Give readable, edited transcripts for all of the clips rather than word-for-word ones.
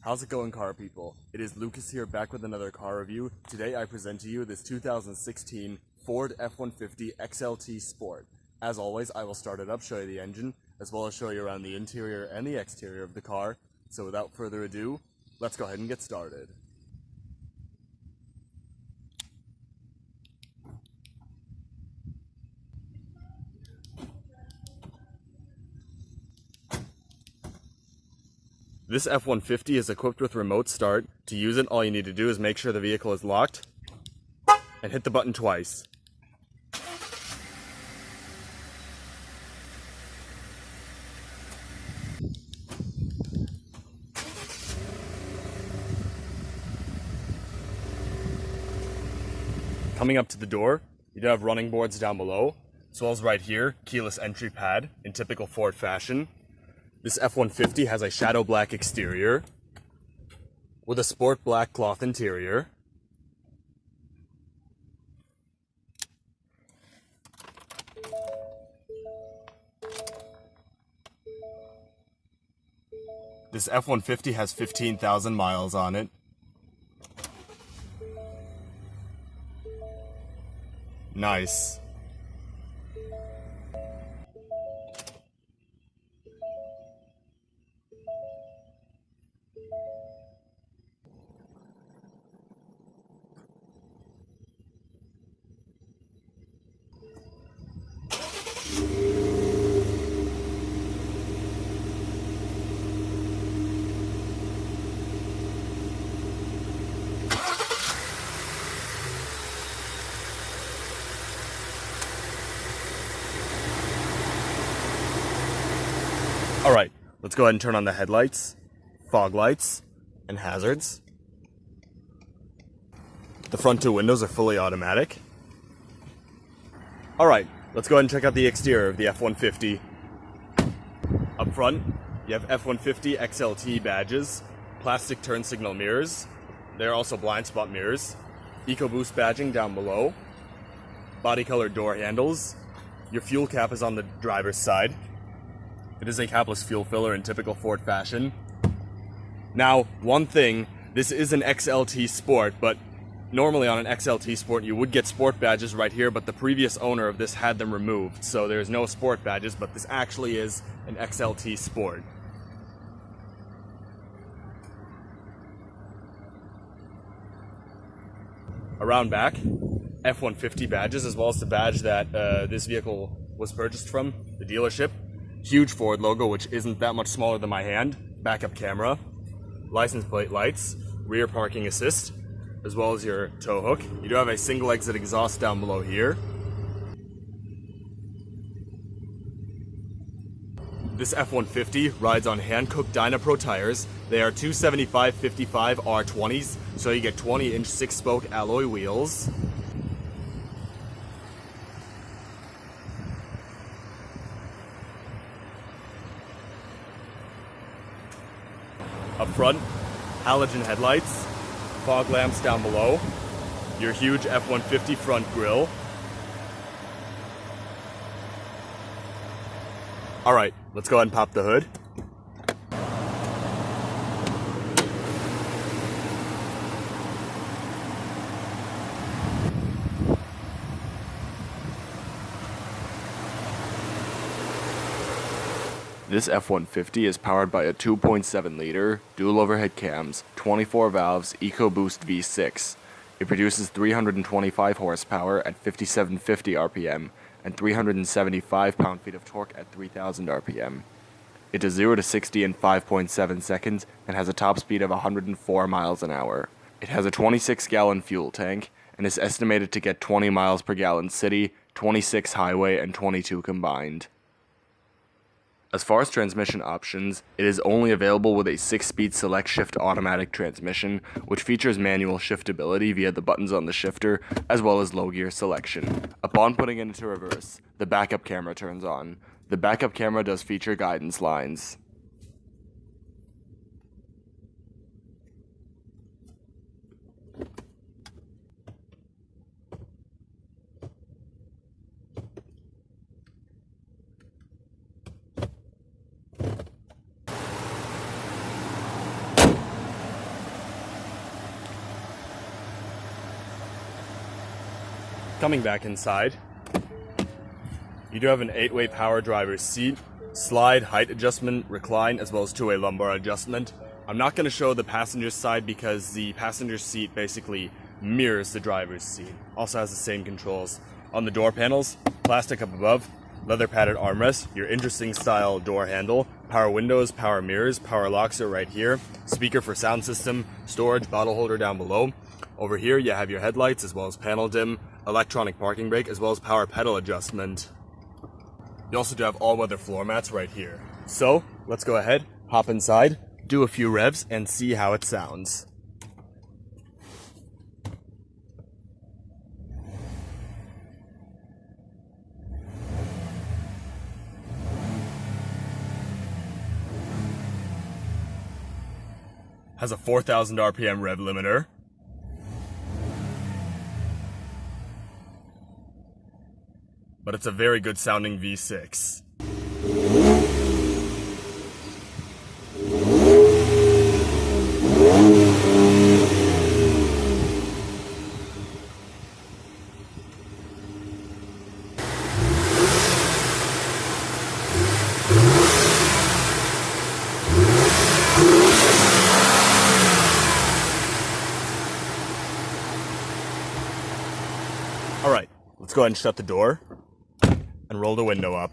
How's it going, car people? It is Lucas here, back with another car review. Today I present to you this 2016 Ford F-150 XLT Sport. As always, I will start it up, show you the engine, as well as show you around the interior and the exterior of the car. So without further ado, let's go ahead and get started. This F-150 is equipped with remote start. To use it, all you need to do is make sure the vehicle is locked and hit the button twice. Coming up to the door, you do have running boards down below, as well as right here, keyless entry pad in typical Ford fashion. This F-150 has a shadow black exterior with a sport black cloth interior. This F-150 has 15,000 miles on it. Nice. Alright, let's go ahead and turn on the headlights, fog lights, and hazards. The front two windows are fully automatic. Alright, let's go ahead and check out the exterior of the F-150. Up front, you have F-150 XLT badges, plastic turn signal mirrors. They are also blind spot mirrors. Ecoboost badging down below. Body colored door handles. Your fuel cap is on the driver's side. It is a capless fuel filler in typical Ford fashion. Now, one thing, this is an XLT Sport, but normally on an XLT Sport you would get sport badges right here, but the previous owner of this had them removed, so there's no sport badges, but this actually is an XLT Sport. Around back, F-150 badges, as well as the badge that this vehicle was purchased from, the dealership. Huge Ford logo, which isn't that much smaller than my hand. Backup camera, license plate lights, rear parking assist, as well as your tow hook. You do have a single exit exhaust down below here. This F-150 rides on hand-cooked Dynapro tires. They are 275/55 R20s, so you get 20-inch 6-spoke alloy wheels. Up front, halogen headlights, fog lamps down below, your huge F-150 front grille. Alright, let's go ahead and pop the hood. This F-150 is powered by a 2.7-liter, dual overhead cams, 24 valves Ecoboost V6. It produces 325 horsepower at 5750 RPM and 375 pound-feet of torque at 3000 RPM. It does 0 to 60 in 5.7 seconds and has a top speed of 104 miles an hour. It has a 26-gallon fuel tank and is estimated to get 20 miles per gallon city, 26 highway, and 22 combined. As far as transmission options, it is only available with a 6-speed select shift automatic transmission, which features manual shiftability via the buttons on the shifter, as well as low gear selection. Upon putting it into reverse, the backup camera turns on. The backup camera does feature guidance lines. Coming back inside, you do have an 8-way power driver's seat, slide, height adjustment, recline, as well as 2-way lumbar adjustment. I'm not going to show the passenger side because the passenger seat basically mirrors the driver's seat. Also has the same controls. On the door panels, plastic up above, leather padded armrest, your interesting style door handle, power windows, power mirrors, power locks are right here, speaker for sound system, storage, bottle holder down below. Over here you have your headlights as well as panel dim, electronic parking brake, as well as power pedal adjustment. You also do have all-weather floor mats right here. So, let's go ahead, hop inside, do a few revs, and see how it sounds. Has a 4,000 RPM rev limiter. But it's a very good sounding V6. Alright, let's go ahead and shut the door and roll the window up.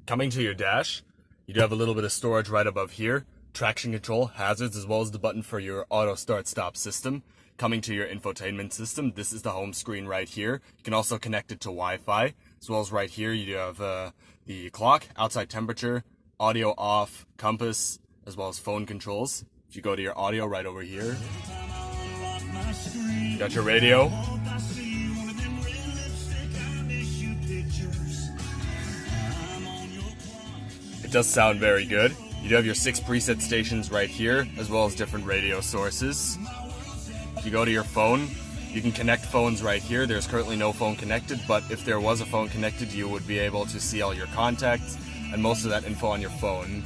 Coming to your dash, you do have a little bit of storage right above here, traction control, hazards, as well as the button for your auto start stop system. Coming to your infotainment system, this is the home screen right here. You can also connect it to Wi-Fi, as well as right here you do have the clock, outside temperature, audio off, compass, as well as phone controls. If you go to your audio right over here, you got your radio. It does sound very good. You do have your 6 preset stations right here, as well as different radio sources. If you go to your phone, you can connect phones right here. There's currently no phone connected, but if there was a phone connected, you would be able to see all your contacts and most of that info on your phone.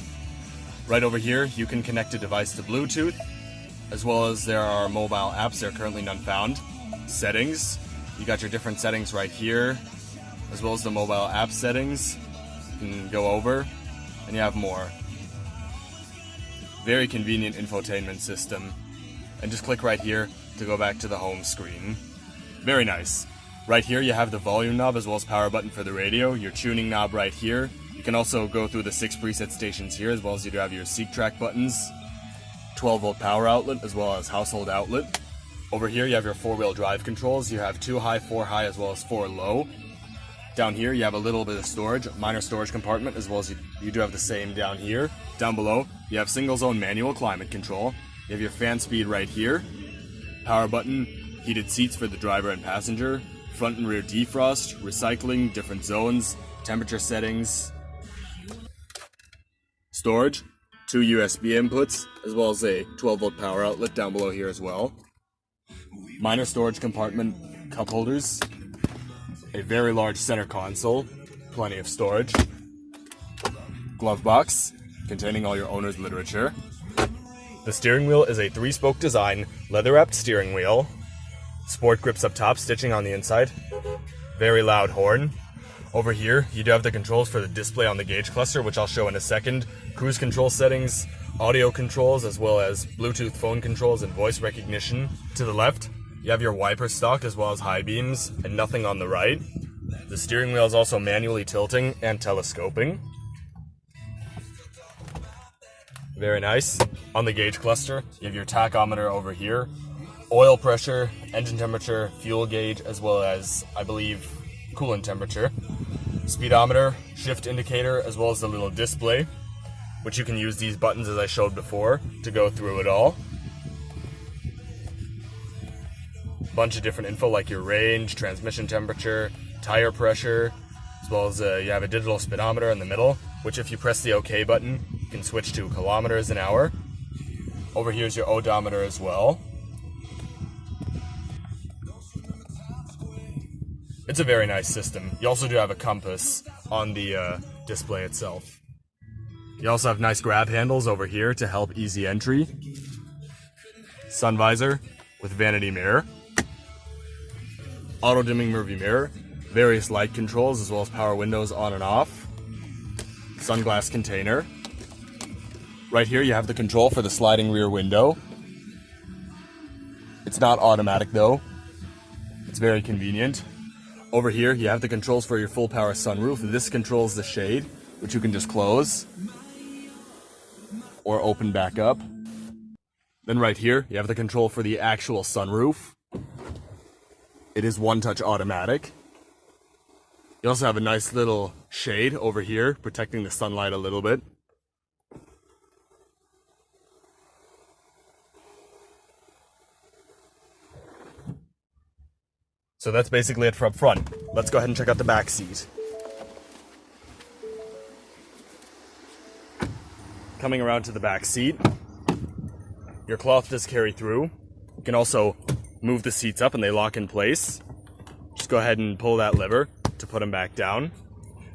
Right over here, you can connect a device to Bluetooth, as well as there are mobile apps. There are currently none found. Settings, you got your different settings right here, as well as the mobile app settings. You can go over, and you have more. Very convenient infotainment system. And just click right here to go back to the home screen. Very nice. Right here you have the volume knob as well as power button for the radio, your tuning knob right here. You can also go through the 6 preset stations here, as well as you do have your seek track buttons, 12-volt power outlet, as well as household outlet. Over here you have your 4-wheel drive controls. You have 2 high, 4 high, as well as 4 low. Down here you have a little bit of storage, minor storage compartment, as well as you do have the same down here. Down below you have single zone manual climate control. You have your fan speed right here, power button, heated seats for the driver and passenger, front and rear defrost, recycling, different zones, temperature settings, storage, 2 USB inputs, as well as a 12-volt power outlet down below here as well. Minor storage compartment, cup holders, a very large center console, plenty of storage, glove box containing all your owner's literature. The steering wheel is a 3-spoke design, leather-wrapped steering wheel, sport grips up top, stitching on the inside, very loud horn. Over here, you do have the controls for the display on the gauge cluster, which I'll show in a second, cruise control settings, audio controls, as well as Bluetooth phone controls and voice recognition. To the left, you have your wiper stalk as well as high beams, and nothing on the right. The steering wheel is also manually tilting and telescoping. Very nice. On the gauge cluster, you have your tachometer over here, oil pressure, engine temperature, fuel gauge, as well as, I believe, coolant temperature, speedometer, shift indicator, as well as the little display, which you can use these buttons as I showed before to go through it all. Bunch of different info like your range, transmission temperature, tire pressure, as well as you have a digital speedometer in the middle, which if you press the OK button, you can switch to kilometers an hour. Over here is your odometer as well. It's a very nice system. You also do have a compass on the display itself. You also have nice grab handles over here to help easy entry. Sun visor, with vanity mirror, auto dimming rearview mirror, various light controls as well as power windows on and off, sunglass container. Right here you have the control for the sliding rear window. It's not automatic though. It's very convenient. Over here you have the controls for your full power sunroof. This controls the shade, which you can just close or open back up. Then right here you have the control for the actual sunroof. It is one-touch automatic. You also have a nice little shade over here, protecting the sunlight a little bit. So that's basically it for up front. Let's go ahead and check out the back seat. Coming around to the back seat, your cloth does carry through. You can also move the seats up and they lock in place. Just go ahead and pull that lever to put them back down.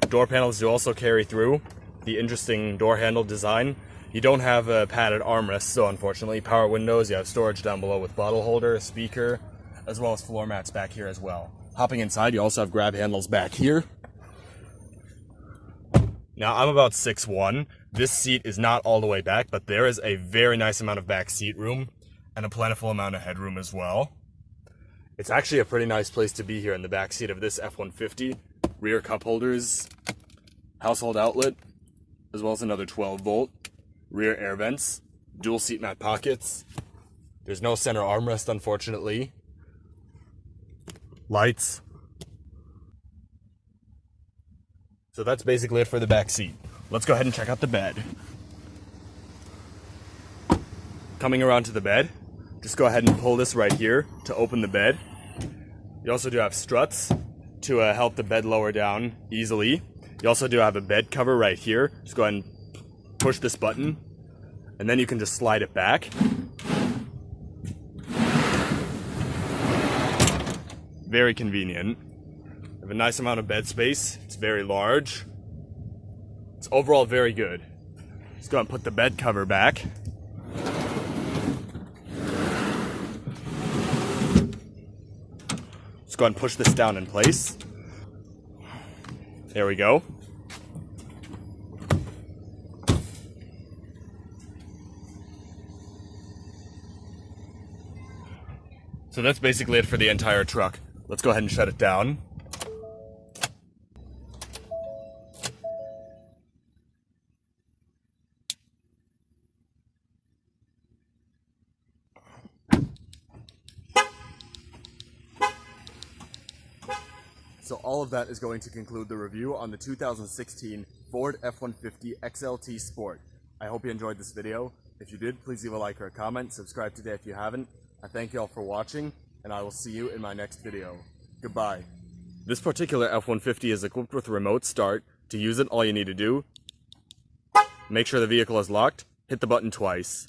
Door panels do also carry through. The interesting door handle design. You don't have a padded armrest, so unfortunately. Power windows, you have storage down below with bottle holder, a speaker, as well as floor mats back here as well. Hopping inside, you also have grab handles back here. Now, I'm about 6'1". This seat is not all the way back, but there is a very nice amount of back seat room and a plentiful amount of headroom as well. It's actually a pretty nice place to be here in the back seat of this F-150. Rear cup holders, household outlet, as well as another 12-volt. Rear air vents, dual seat mat pockets. There's no center armrest, unfortunately. Lights. So that's basically it for the back seat. Let's go ahead and check out the bed. Coming around to the bed, just go ahead and pull this right here to open the bed. You also do have struts to help the bed lower down easily. You also do have a bed cover right here. Just go ahead and push this button, and then you can just slide it back. Very convenient. You have a nice amount of bed space. It's very large. It's overall very good. Just go ahead and put the bed cover back. Just go ahead and push this down in place. There we go. So that's basically it for the entire truck. Let's go ahead and shut it down. So all of that is going to conclude the review on the 2016 Ford F-150 XLT Sport. I hope you enjoyed this video. If you did, please leave a like or a comment. Subscribe today if you haven't. I thank you all for watching, and I will see you in my next video. Goodbye. This particular F-150 is equipped with a remote start. To use it, all you need to do, make sure the vehicle is locked, hit the button twice.